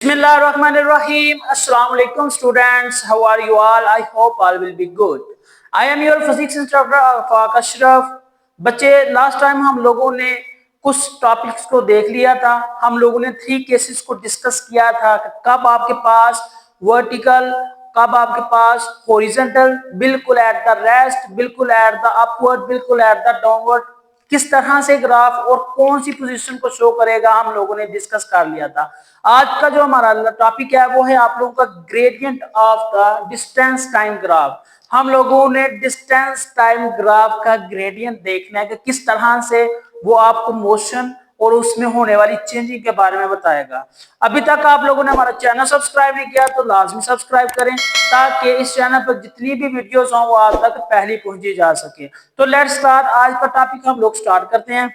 Bismillahirrahmanirrahim. Assalamu alaikum students. How are you all? I hope all will be good. I am your physics instructor Afaq Ashraf. बच्चे last time हम लोगों ने कुछ topics को देख लिया था। हम लोगों ने 3 केसेस को डिस्कस किया था कि कब आपके पास वर्टिकल, कब आपके पास हॉरिजॉन्टल, बिल्कुल एट द रेस्ट, बिल्कुल एट द अपवर्ड, बिल्कुल एट द डाउनवर्ड, किस तरह से ग्राफ और कौन सी पोजीशन को शो करेगा हम लोगों ने डिस्कस कर लिया था। आज का जो हमारा टॉपिक है वो है आप लोगों का gradient of the distance time graph. हम लोगों ने डिस्टेंस टाइम ग्राफ का ग्रेडियंट देखना है कि किस तरह से वो आपको मोशन और उसमें होने वाली चेंजिंग के बारे में बताएगा। अभी तक आप लोगों ने हमारा चैनल सब्सक्राइब नहीं किया तो लाजमी सब्सक्राइब करें ताकि इस चैनल पर जितनी भी वीडियोस हों वो आप तक पहले पहुंची जा सके। तो लेट्स स्टार्ट। आज का टॉपिक हम लोग स्टार्ट करते हैं।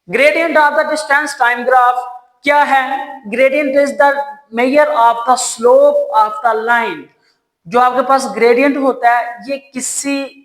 Gradient of the distance time graph क्या है? Gradient is the measure of the slope of the line. जो आपके पास ग्रेडियंट होता है ये किसी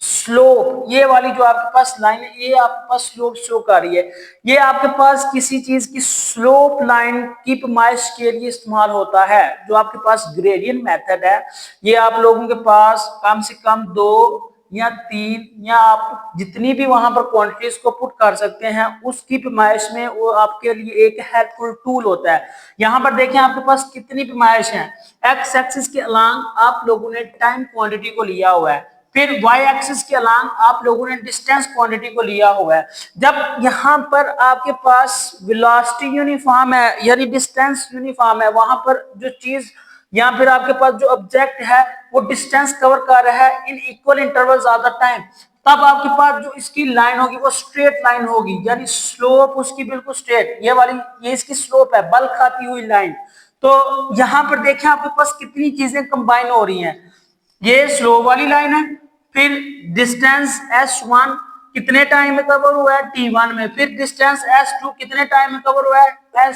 स्लोप, ये वाली जो आपके पास लाइन है ये आपके पास स्लोप शो कर रही है, ये आपके पास किसी चीज की स्लोप लाइन की पैमाइश के लिए इस्तेमाल होता है। जो आपके पास ग्रेडियंट मेथड है ये आप लोगों के पास कम से कम 2 या 3 या आप जितनी भी वहां पर क्वांटिटीज को पुट कर सकते हैं उसकी पैमाइश में वो आपके लिए एक हेल्पफुल टूल होता है। यहाँ पर देखें आपके पास कितनी पैमाइश है। एक्स एक्सिस के अलांग आप लोगों ने टाइम क्वांटिटी को लिया हुआ है, फिर y एक्सिस के अलांग आप लोगों ने डिस्टेंस क्वांटिटी को लिया हुआ है। जब यहाँ पर आपके पास वेलोसिटी यूनिफॉर्म है यानी डिस्टेंस यूनिफॉर्म है, वहां पर जो चीज या फिर आपके पास जो ऑब्जेक्ट है वो डिस्टेंस कवर कर रहा है in equal intervals of the time, तब आपके पास जो इसकी लाइन होगी वो स्ट्रेट लाइन होगी, यानी स्लोप उसकी बिल्कुल स्ट्रेट, ये वाली ये इसकी स्लोप है, बल खाती हुई लाइन। तो यहाँ पर देखें आपके पास कितनी चीजें कंबाइन हो रही हैं। ये स्लोप वाली लाइन है, फिर डिस्टेंस S1 कितने टाइम में कवर हुआ है T1 में, फिर डिस्टेंस S2 कितने टाइम में कवर हुआ है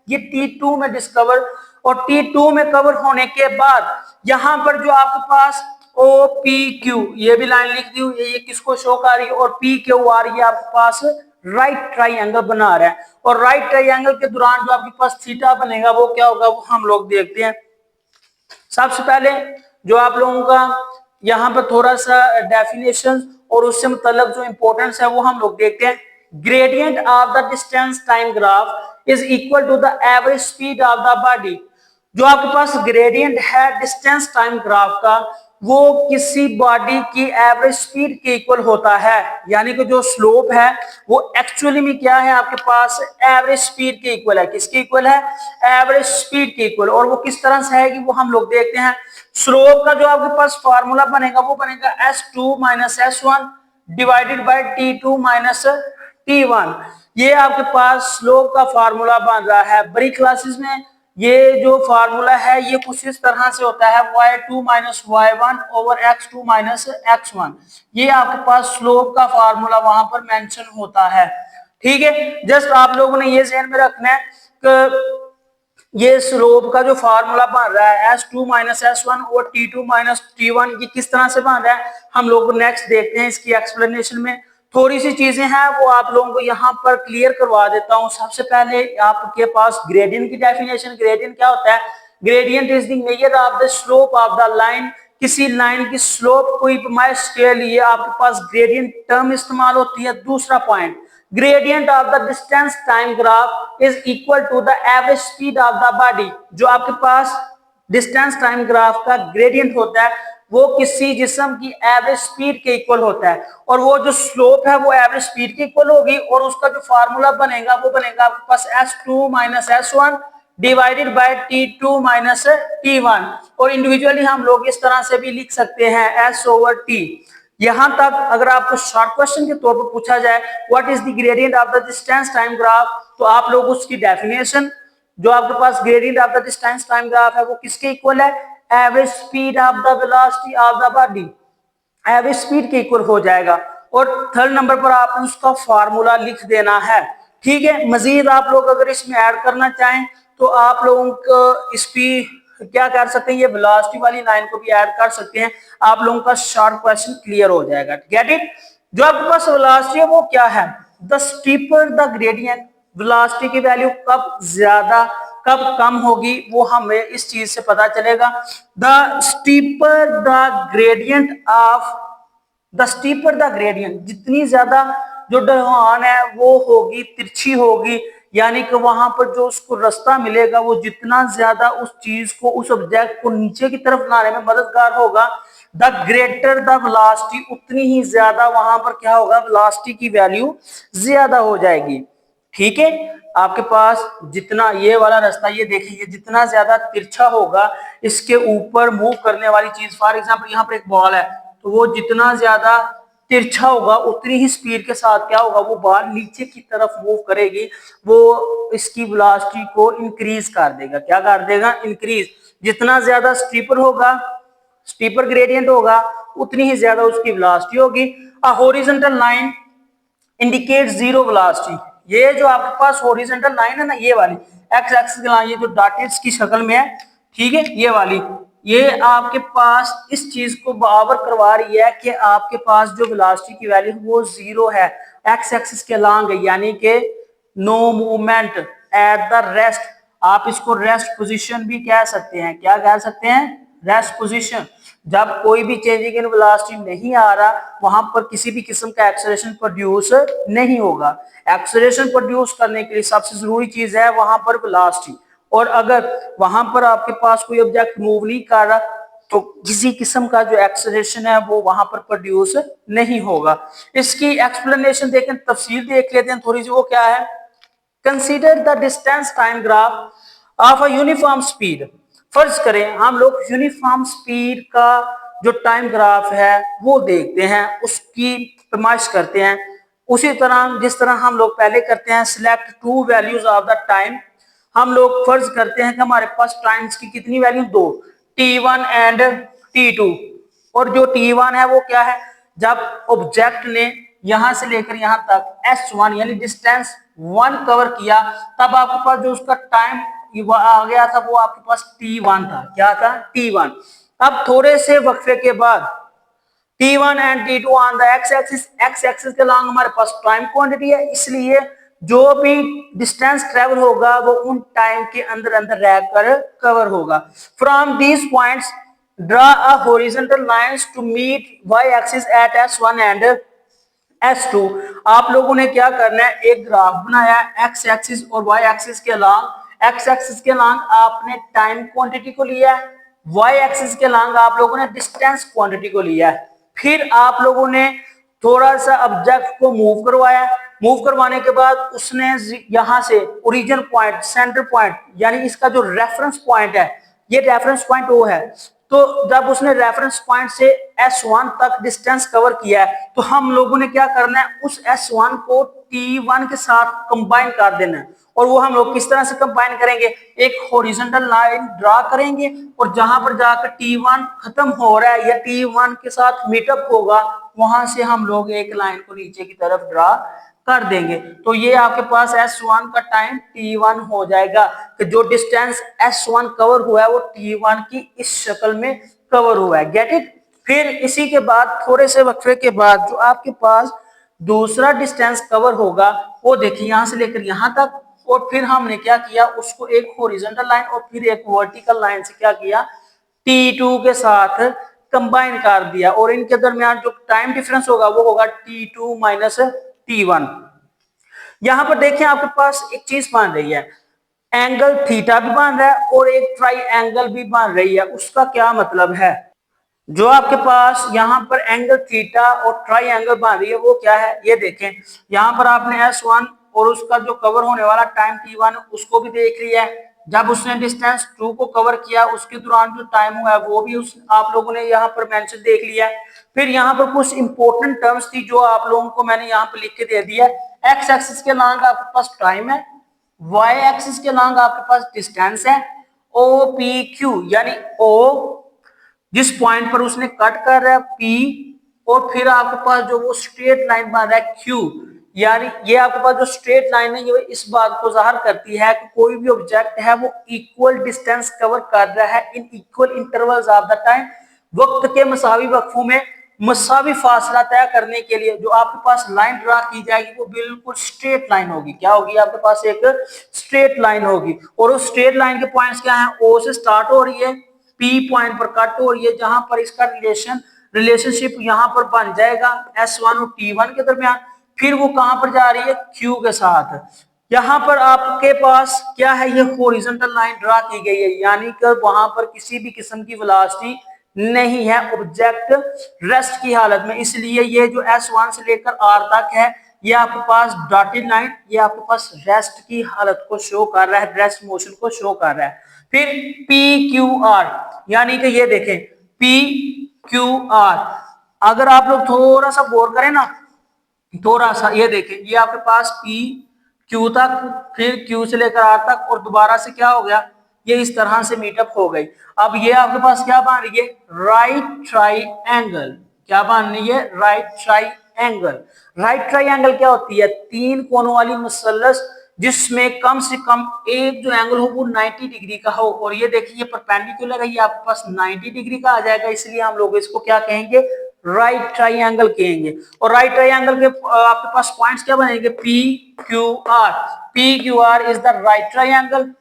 ये T2 में डिस्कवर, और T2 में कवर होने के बाद यहाँ पर जो आपके पास OPQ ये भी लाइन लिख दी हुई है, ये किसको शो कर रही है, और PQR ये आपके पास राइट ट्राइंगल बना रहा है। और राइट ट्राइंगल के दौरान जो आपके पास थीटा बनेगा वो क्या होगा वो हम लोग देखते हैं। सबसे पहले जो आप लोगों का यहाँ पर थोड़ा सा डेफिनेशन और उससे मतलब जो इंपॉर्टेंस है वो हम लोग देखते हैं। Gradient of the distance time graph is equal to the average speed of the body. जो आपके पास ग्रेडियंट है डिस्टेंस टाइम ग्राफ का वो किसी बॉडी की एवरेज स्पीड के इक्वल होता है, यानी कि जो स्लोप है वो एक्चुअली में क्या है आपके पास एवरेज स्पीड के इक्वल है। किसके इक्वल है? एवरेज स्पीड के इक्वल। और वो किस तरह से है कि वो हम लोग देखते हैं। स्लोप का जो आपके पास फार्मूला बनेगा वो बनेगा S2 minus S1 divided by T2 minus T1। ये आपके पास स्लोप का फार्मूला बन रहा है। बड़ी क्लासेस में ये जो फार्मूला है ये कुछ इस तरह से होता है y2 minus y1 over x2 minus x1। ये आपके पास स्लोप का फार्मूला वहां पर मेंशन होता है। ठीक है, जस्ट आप लोगों ने ये ध्यान में रखना है कि ये स्लोप का जो फार्मूला बन रहा है S2 माइनस S1 और T2 माइनस T1 ये किस तरह से बन रहा है हम लोग नेक्स्ट देखते हैं। इसकी एक्सप्लेनेशन में थोड़ी सी चीजें हैं वो आप लोगों को यहाँ पर क्लियर करवा देता हूँ। सबसे पहले आपके पास ग्रेडियंट की डेफिनेशन। ग्रेडियंट क्या होता है? Gradient is the measure of the slope of the line. किसी लाइन की स्लोप को पैमाइश के लिए आपके पास ग्रेडियंट टर्म इस्तेमाल होती है। दूसरा point, gradient of the distance time graph is equal to the average speed of the body. जो आपके पास डिस्टेंस टाइम ग्राफ का ग्रेडियंट होता है वो किसी जिस्म की एवरेज स्पीड के इक्वल होता है, और वो जो स्लोप है वो एवरेज स्पीड के इक्वल होगी, और उसका जो फार्मूला बनेगा वो बनेगा आपके पास S2 minus S1 divided by T2 minus T1। और इंडिविजुअली हम लोग इस तरह से भी लिख सकते हैं S ओवर T। यहां तक अगर आपको शॉर्ट क्वेश्चन के तौर पर पूछा जाए what is the gradient of the distance time graph, तो आप लोग उसकी डेफिनेशन जो आपके पास gradient of the distance time graph है वो किसके इक्वल है? Average speed of the velocity of the body, average speed के इक्वल हो जाएगा। और थर्ड नंबर पर आपने उसका फार्मूला लिख देना है। ठीक है, मजीद आप लोग अगर इसमें ऐड करना चाहें तो आप लोगों को इस पे क्या कर सकते हैं, ये वेलोसिटी वाली लाइन को भी ऐड कर सकते हैं। आप लोगों का शॉर्ट क्वेश्चन क्लियर हो जाएगा। Get it? जो आपके पास वेलोसिटी है वो क्या है? The steeper the gradient. Velocity की वैल्यू कब ज्यादा कब कम होगी वो हमें इस चीज से पता चलेगा। द स्टीपर द ग्रेडियंट, जितनी ज्यादा जो ढलान है वो होगी, तिरछी होगी, यानी कि वहां पर जो उसको रास्ता मिलेगा वो जितना ज्यादा उस चीज को, उस ऑब्जेक्ट को नीचे की तरफ लाने में मददगार होगा, द ग्रेटर द वेलोसिटी, उतनी ही ज्यादा वहां पर क्या होगा, वेलोसिटी की वैल्यू ज्यादा हो जाएगी। ठीक है, आपके पास जितना ये वाला रास्ता, ये देखिए जितना ज्यादा तिरछा होगा, इसके ऊपर मूव करने वाली चीज, फॉर एग्जांपल यहाँ पर एक बॉल है, तो वो जितना ज्यादा तिरछा होगा उतनी ही स्पीड के साथ क्या होगा, वो बॉल नीचे की तरफ मूव करेगी, वो इसकी वेलोसिटी को इंक्रीज कर देगा। क्या कर देगा? इंक्रीज। जितना ज्यादा स्टीपर ग्रेडियंट होगा उतनी ही ज्यादा उसकी वेलोसिटी होगी। A horizontal line indicate zero velocity, ये जो आपके पास हॉरिजॉन्टल लाइन है ना, ये वाली एक्स एक्सिस की लाइन, ये जो डॉटेड्स की शक्ल में है, ठीक है, ये वाली, ये आपके पास इस चीज को बराबर करवा रही है कि आपके पास जो वेलोसिटी की वैल्यू वो जीरो है, एक्स एक्सिस के अलॉन्ग है, यानी कि no movement at the rest. आप इसको रेस्ट पोजीशन भी कह सकते हैं। क्या कह सकते हैं? Rest position. जब कोई भी चेंजिंग इन वेलोसिटी नहीं आ रहा, वहां पर किसी भी किस्म का एक्सेलरेशन प्रोड्यूस नहीं होगा। एक्सेलरेशन प्रोड्यूस करने के लिए सबसे जरूरी चीज है वहां पर वेलोसिटी, और अगर वहां पर आपके पास कोई ऑब्जेक्ट मूव नहीं कर रहा तो किसी किस्म का जो एक्सेलरेशन है वो वहां पर प्रोड्यूस नहीं होगा। इसकी एक्सप्लेनेशन देखें, तफसील देख लेते हैं थोड़ी सी, वो क्या है? Consider the distance time graph of a uniform speed. फर्ज करें हम लोग यूनिफॉर्म स्पीड का जो टाइम ग्राफ है वो देखते हैं, उसकी पैमाइश करते हैं, उसी तरह जिस तरह हम लोग पहले करते हैं, select to values of the time. हम लोग फर्ज करते हैं कि हमारे पास टाइम्स की कितनी वैल्यू? दो, t1 एंड t2। और जो t1 है वो क्या है? जब ऑब्जेक्ट ने यहां से लेकर यहां तक s1 यानी डिस्टेंस 1 कवर किया, तब आपके पास जो उसका टाइम आ गया था वो आपके पास t1 था। क्या था? t1। अब थोड़े से वक्फे के बाद t1 and t2 on the x axis के लॉन्ग हमारे पास टाइम क्वांटिटी है, इसलिए जो भी डिस्टेंस ट्रेवल होगा वो उन टाइम के अंदर अंदर रहकर कवर होगा। From these points draw a horizontal lines to meet y axis at s1 and s2। आप लोगों ने क्या करना है? एक ग्राफ बनाया x एक्सिस और y एक्सिस के लॉन्ग। x एक्सिस के लॉन्ग आपने टाइम क्वांटिटी को लिया है, y एक्सिस के लॉन्ग आप लोगों ने डिस्टेंस क्वांटिटी को लिया है। फिर आप लोगों ने थोड़ा सा ऑब्जेक्ट को मूव करवाया, मूव करवाने के बाद उसने यहां से ओरिजिन पॉइंट, सेंटर पॉइंट, यानी इसका जो रेफरेंस पॉइंट है, ये रेफरेंस पॉइंट वो है, तो जब उसने रेफरेंस पॉइंट से S1 तक डिस्टेंस कवर किया है, तो हम लोगों ने क्या करना है? उस S1 को T1 के साथ कंबाइन कर देना है। और वो हम लोग किस तरह से कंबाइन करेंगे? एक हॉरिजॉन्टल लाइन ड्रा करेंगे, और जहां पर जाकर T1 खत्म हो रहा है या T1 के साथ मीटअप होगा, वहां से हम लोग एक लाइन को नीचे की तरफ ड्रा कर देंगे। तो ये आपके पास S1 का टाइम T1 हो जाएगा, कि जो डिस्टेंस S1 कवर हुआ है वो T1 की इस शक्ल में कवर हुआ है। Get it? फिर इसी के बाद थोड़े से वक्फे के बाद जो आपके पास दूसरा डिस्टेंस कवर होगा, वो देखिए यहां से लेकर यहां तक, और फिर हमने क्या किया? उसको एक हॉरिजॉन्टल लाइन और फिर एक वर्टिकल लाइन से क्या किया? T2 के साथ कंबाइन कर दिया, और इनके दरमियान जो टाइम डिफरेंस होगा वो होगा T2 माइनस T1। यहां पर देखें आपके पास एक चीज बन रही है, एंगल थीटा भी बन रहा है और एक ट्राई एंगल भी बन रही है। उसका क्या मतलब है? जो आपके पास यहाँ पर एंगल थीटा और ट्राई एंगल बन रही है वो क्या है? ये देखें, यहाँ पर आपने S1 और उसका जो कवर होने वाला टाइम T1 उसको भी देख लिया है। जब उसने डिस्टेंस 2 को कवर किया उसके दौरान जो टाइम हुआ है वो भी आप लोगों ने यहाँ पर मेंशन देख लिया है। फिर यहाँ पर कुछ इंपॉर्टेंट टर्म्स थी जो आप लोगों को मैंने यहाँ पर लिख के दे दिया है। एक्स एक्सिस के लॉन्ग आपके पास टाइम है, वाई एक्सिस के लॉन्ग आपके पास डिस्टेंस है, OPQ यानी O जिस पॉइंट पर उसने कट कर रहा है P, और फिर आपके पास जो वो स्ट्रेट लाइन बन रहा है Q, यानी ये आपके पास जो स्ट्रेट लाइन है ये इस बात को जाहिर करती है कि कोई भी ऑब्जेक्ट है वो इक्वल डिस्टेंस कवर कर रहा है in equal intervals of the time, वक्त के मसावी वक्फों में मसावी फासला तय करने के लिए जो आपके पास लाइन ड्रा की जाएगी वो बिल्कुल स्ट्रेट लाइन होगी। क्या होगी? आपके पास एक स्ट्रेट लाइन होगी और उस स्ट्रेट लाइन के पॉइंट्स क्या हैं? ओ से स्टार्ट हो रही है, पी पॉइंट पर कट हो रही है, जहां पर इसका रिलेशनशिप यहां पर बन जाएगा S1 और T1 के दरमियान। फिर वो कहां पर जा रही है? Q के साथ। यहां पर आपके पास क्या है? ये हॉरिजॉन्टल लाइन ड्रा की गई है, यानी कि वहां पर किसी भी किस्म की वेलोसिटी नहीं है, ऑब्जेक्ट रेस्ट की हालत में। इसलिए ये जो S1 से लेकर R तक है ये आपके पास डॉटेड लाइन, ये आपके पास रेस्ट की हालत को शो कर रहा है, रेस्ट मोशन को शो कर रहा है। फिर PQR, यानी कि ये देखें PQR, अगर आप लोग थोड़ा सा गौर करें ना, थोड़ा सा ये देखें, ये आपके पास P Q तक, फिर Q से लेकर R तक और दोबारा से क्या हो गया? ये इस तरह से मीटअप हो गई। अब ये आपके पास क्या बन रही है? Right triangle. क्या बन रही है? Right triangle. राइट ट्राइएंगल क्या होती है? तीन कोनों वाली मुसल्लस जिसमें कम से कम एक जो एंगल हो वो 90 डिग्री का हो। और ये देखिए ये परपेंडिकुलर है, ये आपके पास 90 डिग्री का आ जाएगा, इसलिए हम लोग इसको क्या कहेंगे? राइट ट्राइएंगल कहेंगे। और राइट ट्राइएंगल के आपके पास पॉइंट्स क्या बनेंगे? P Q are. P Q are is the right triangle.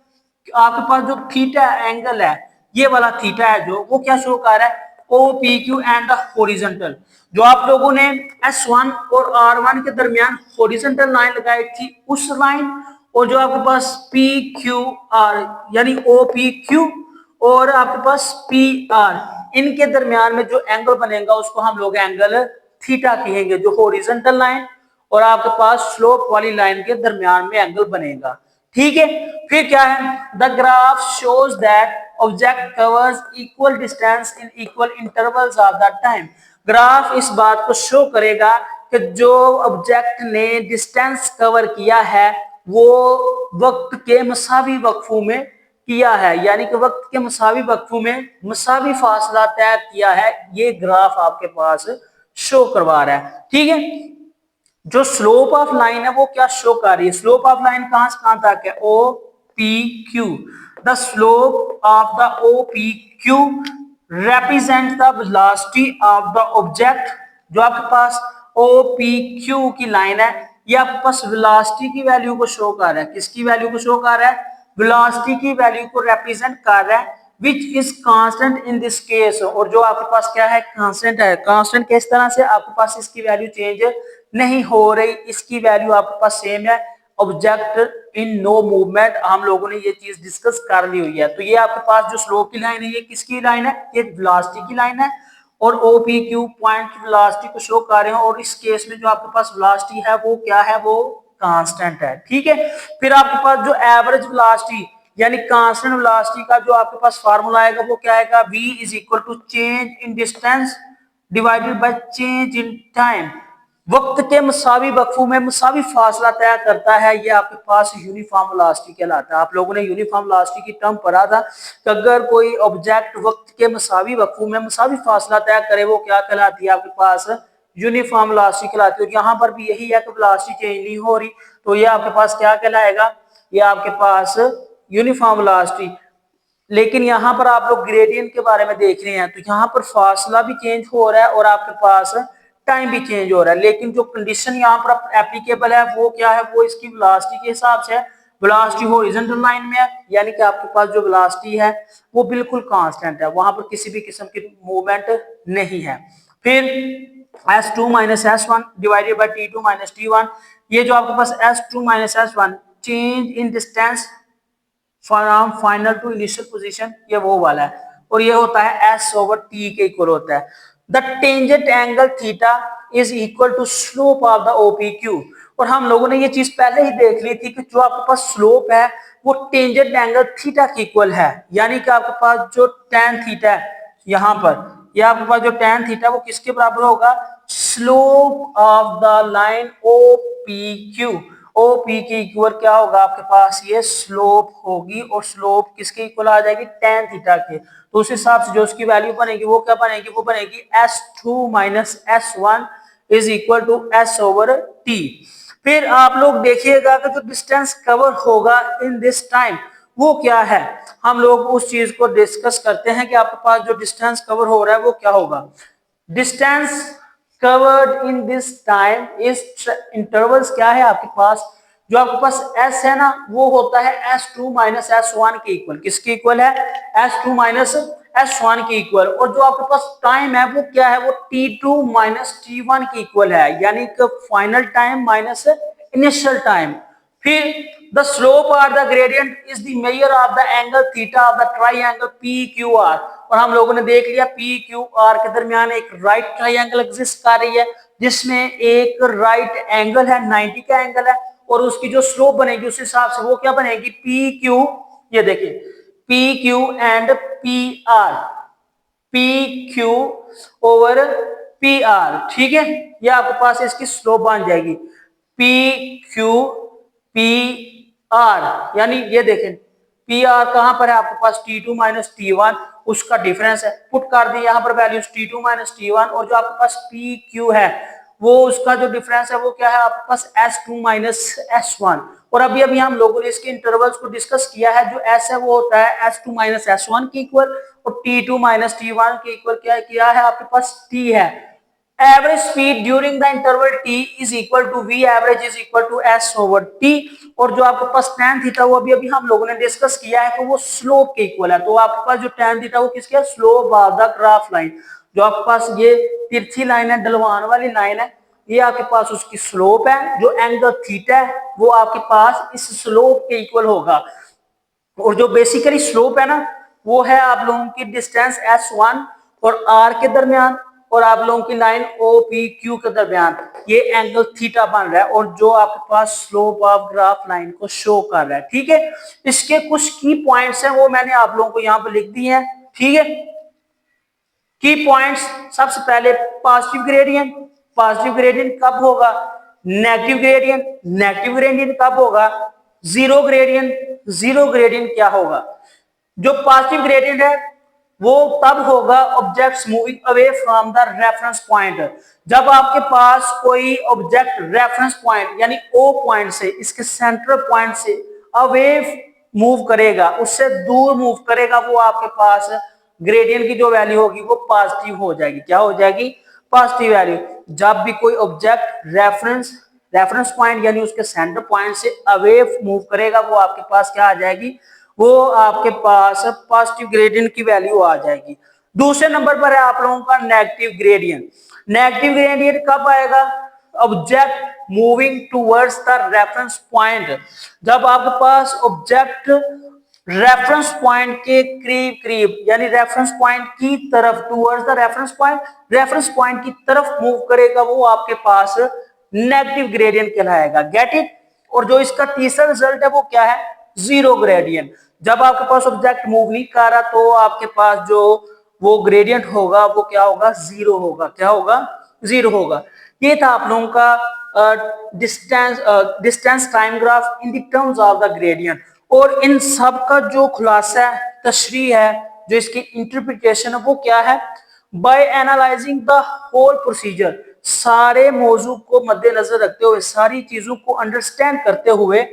आपके पास जो थीटा एंगल है, ये वाला थीटा है जो, वो क्या शो कर रहा है? O P Q and the horizontal. जो आप लोगों ने S1 और R1 के दरमियान हॉरिजॉन्टल लाइन लगाई थी उस लाइन, और जो आपके पास पी क्यू आर यानी ओ पी क्यू और आपके पास पी आर, इनके दरमियान में जो एंगल बनेगा उसको हम लोग एंगल थीटा कहेंगे, जो हॉरिजॉन्टल लाइन और आपके पास स्लोप वाली लाइन के दरमियान में एंगल बनेगा। ठीक है। फिर क्या है? The graph shows that object covers equal distance in equal intervals of the time. Graph इस बात को शो करेगा कि जो ऑब्जेक्ट ने डिस्टेंस कवर किया है वो वक्त के मसावी वक्फों में किया है, यानी कि वक्त के मसावी वक्फों में मसावी फासला तय किया है। ये ग्राफ आपके पास शो करवा रहा है। ठीक है। जो स्लोप ऑफ लाइन है वो क्या शो कर रही है? स्लोप ऑफ लाइन कहां से कहां तक है? O P Q. The slope of the O P Q represent the velocity of the object। जो आपके पास ओ पी क्यू की लाइन है ये आपके पास वेलोसिटी की वैल्यू को शो कर रहा है। किसकी वैल्यू को शो कर रहा है? वेलोसिटी की वैल्यू को रिप्रेजेंट कर रहा है, which is constant in this case। और जो आपके पास क्या है? कांस्टेंट है। कांस्टेंट किस तरह से? आपके पास इसकी वैल्यू चेंज नहीं हो रही, इसकी वैल्यू आपके पास सेम है। ऑब्जेक्ट इन नो मूवमेंट, हम लोगों ने ये चीज डिस्कस कर ली हुई है। तो ये आपके पास जो स्लोप की लाइन है ये किसकी लाइन है? ये वेलोसिटी की लाइन है और OPQ पॉइंट वेलोसिटी को शो कर रहे हैं। और इस केस में जो आपके पास वेलोसिटी है वो क्या है? वो कांस्टेंट है। ठीक है। फिर आपके पास जो एवरेज वेलोसिटी यानी कांस्टेंट वेलोसिटी का जो आपके पास फार्मूला आएगा वो क्या आएगा? V is equal to change in distance divided by change in time. वक्त के मसावी वक्फों में मसावी फासला तय करता है, ये आपके पास यूनिफॉर्म वेलोसिटी कहलाता है। आप लोगों ने यूनिफॉर्म वेलोसिटी की टर्म पढ़ा था कि अगर कोई ऑब्जेक्ट वक्त के मसावी वक्फों में मसावी फासला तय करे वो क्या कहलाती है? आपके पास यूनिफॉर्म वेलोसिटी कहलाती है। और यहाँ पर भी यही है कि वेलोसिटी चेंज नहीं हो रही, तो ये आपके पास क्या कहलाएगा? ये आपके पास यूनिफॉर्म वेलोसिटी। लेकिन यहाँ पर आप लोग ग्रेडियंट के बारे में देख रहे हैं, तो यहाँ पर फासला भी चेंज हो रहा है और आपके पास टाइम भी चेंज हो रहा है। लेकिन जो कंडीशन यहाँ पर एप्लीकेबल है वो क्या है? वो इसकी वेलोसिटी के हिसाब से है। वेलोसिटी हॉरिजॉन्टल लाइन में है, यानी कि आपके पास जो वेलोसिटी है वो बिल्कुल कांस्टेंट है, वहां पर किसी भी किस्म की मूवमेंट नहीं है। फिर S2 minus S1 divided by T2 minus T1। ये जो आपके पास S2 minus S1 change in distance from final to initial position, ये वो वाला है। और ये होता है S ओवर T के इक्वल होता है। The tangent angle theta is equal to slope of the OPQ। और हम लोगों ने ये चीज पहले ही देख ली थी कि जो आपके पास स्लोप है वो टेंजेंट एंगल थीटा के इक्वल है, यानी कि आपके पास जो tan थीटा है यहाँ पर, ये आपके पास जो tan थीटा वो किसके बराबर होगा? Slope of the line OPQ। OP के इक्वल क्या होगा? आपके पास ये स्लोप होगी, और स्लोप किसके इक्वल आ जाएगी? tan थीटा के। तो उस हिसाब से जो उसकी वैल्यू बनेगी वो क्या बनेगी? वो बनेगी S2 minus S1 is equal to S over T। फिर आप लोग देखिएगा कि जो डिस्टेंस कवर होगा इन दिस टाइम वो क्या है? हम लोग उस चीज को डिस्कस करते हैं कि आपके पास जो डिस्टेंस कवर हो रहा है वो क्या होगा। Distance covered in this time is intervals क्या है आपके पास, जो आपके पास s है ना वो होता है s2 माइनस s1 के इक्वल। किसके इक्वल है? s2 माइनस s1 के इक्वल। और जो आपके पास टाइम है वो क्या है? वो t2 माइनस t1 के इक्वल है, यानी कि final time minus initial time. फिर the slope or the gradient is the measure of the angle theta of the triangle P Q R. और हम लोगों ने देख लिया पी क्यू आर के दरमियान एक राइट ट्राइंगल एग्जिस्ट कर रही है जिसमें एक राइट एंगल है 90 का एंगल है, और उसकी जो स्लोप बनेगी उस हिसाब से वो क्या बनेगी? पी क्यू, ये देखिए P Q and P R, P Q over P R, ठीक है। ये आपके पास इसकी स्लोप बन जाएगी पी क्यू पी आर, यानी ये देखें पी आर कहां पर है आपके पास? T2 माइनस T1, उसका डिफरेंस है। पुट कर दी यहां पर वैल्यूज T2 माइनस T1, और जो आपके पास पी क्यू है वो उसका जो डिफरेंस है वो क्या है आपके पास? S2 minus S1। और अभी अभी हम लोगों ने इसके इंटरवल्स को डिस्कस किया है, जो S है वो होता है S2 माइनस S1 के इक्वल, और T2 माइनस T1 के इक्वल क्या किया है आपके पास? T है। Average speed during the interval t is equal to v average is equal to s over t। और जो आपके पास tan थीटा वो अभी अभी हम लोगों ने डिस्कस किया है कि वो स्लोप के इक्वल है। तो आपके पास जो tan थीटा वो किसके है? Slope of the graph line. जो आपके पास ये तिरछी लाइन है, ढलवान वाली लाइन है, ये आपके पास उसकी स्लोप है। जो एंगल थीटा है वो आपके पास इस स्लोप के इक्वल होगा। और जो बेसिकली स्लोप है ना वो है आप लोगों की डिस्टेंस S1 और R के दरमियान, और आप लोगों की लाइन OPQ के दरमियान ये एंगल थीटा बन रहा है, और जो आपके पास स्लोप ऑफ ग्राफ लाइन को शो कर रहा है, ठीक है। इसके कुछ की पॉइंट्स हैं वो मैंने आप लोगों को यहाँ पर लिख दिए हैं, ठीक है। की पॉइंट्स, सबसे पहले पॉजिटिव ग्रेडियंट। पॉजिटिव ग्रेडियंट कब होगा? Negative gradient. नेगेटिव ग्रेडियंट कब होगा? Zero gradient. जीरो ग्रेडियंट क्या होगा? जो पॉजिटिव ग्रेडियंट है वो तब होगा objects moving away from the reference point. जब आपके पास कोई ऑब्जेक्ट रेफरेंस पॉइंट यानी ओ पॉइंट से, इसके सेंट्रल पॉइंट से अवे मूव करेगा, उससे दूर मूव करेगा, वो आपके पास ग्रेडियंट की जो वैल्यू होगी वो पॉजिटिव हो जाएगी। क्या हो जाएगी? Positive value. जब भी कोई ऑब्जेक्ट रेफरेंस पॉइंट यानी उसके सेंटर पॉइंट से अवे मूव करेगा वो आपके पास क्या आ जाएगी? वो आपके पास पॉजिटिव ग्रेडियंट की वैल्यू आ जाएगी। दूसरे नंबर पर है आप लोगों का नेगेटिव ग्रेडियंट। नेगेटिव ग्रेडियंट कब आएगा? Object moving towards the reference point. जब आपके पास ऑब्जेक्ट रेफरेंस पॉइंट के करीब करीब यानी रेफरेंस पॉइंट की तरफ, टुवर्ड्स द रेफरेंस पॉइंट की तरफ मूव करेगा वो आपके पास नेगेटिव ग्रेडियंट कहलाएगा। Get it? और जो इसका तीसरा रिजल्ट है वो क्या है? Zero gradient. जब आपके पास ऑब्जेक्ट मूव नहीं कर रहा तो आपके पास जो वो ग्रेडियंट होगा वो क्या होगा? जीरो होगा। क्या होगा? जीरो होगा। ये था आप लोगों का distance time graph in the terms of the gradient. और इन सब का जो खुलासा है, तशरीह है, जो इसकी इंटरप्रिटेशन है वो क्या है? By analysing the whole procedure, सारे मौजू को मद्देनजर रखते हुए, सारी चीजों को अंडरस्टैंड करते हुए,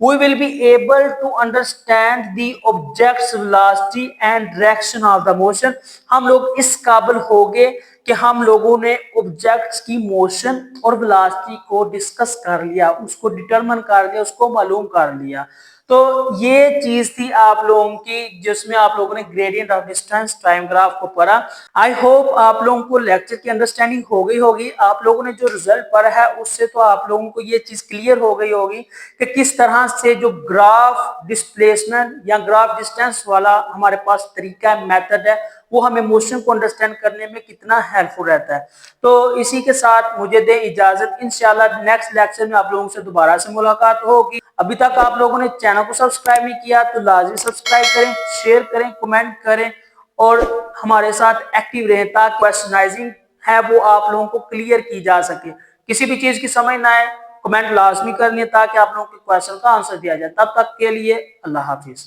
we will be able to understand the object's velocity and direction of the motion। हम लोग इस काबिल होंगे कि हम लोगों ने ऑब्जेक्ट्स की मोशन और वेलोसिटी को डिस्कस कर लिया, उसको डिटरमिन कर लिया, उसको मालूम कर लिया। तो ये चीज थी आप लोगों की जिसमें आप लोगों ने gradient of distance time graph को पढ़ा। आई होप आप लोगों को लेक्चर की अंडरस्टैंडिंग हो गई होगी। आप लोगों ने जो रिजल्ट पढ़ा है उससे तो आप लोगों को ये चीज क्लियर हो गई होगी कि किस तरह से जो ग्राफ डिस्प्लेसमेंट या ग्राफ डिस्टेंस वाला हमारे पास तरीका है, मेथड है, वो हमें मोशन को अंडरस्टैंड करने में कितना हेल्पफुल रहता है। तो इसी के साथ मुझे दे इजाजत। इंशाल्लाह नेक्स्ट लेक्चर में आप लोगों से दोबारा से मुलाकात होगी। अभी तक आप लोगों ने चैनल को सब्सक्राइब नहीं किया तो लाजमी सब्सक्राइब करें, शेयर करें, कमेंट करें और हमारे साथ एक्टिव रहें ताकि क्वेश्चनाइजिंग है वो आप लोगों को क्लियर की जा सके। किसी भी चीज की समझ ना आए कमेंट लाजमी करनी है ताकि आप लोगों के क्वेश्चन का आंसर दिया जाए। तब तक के लिए अल्लाह हाफिज।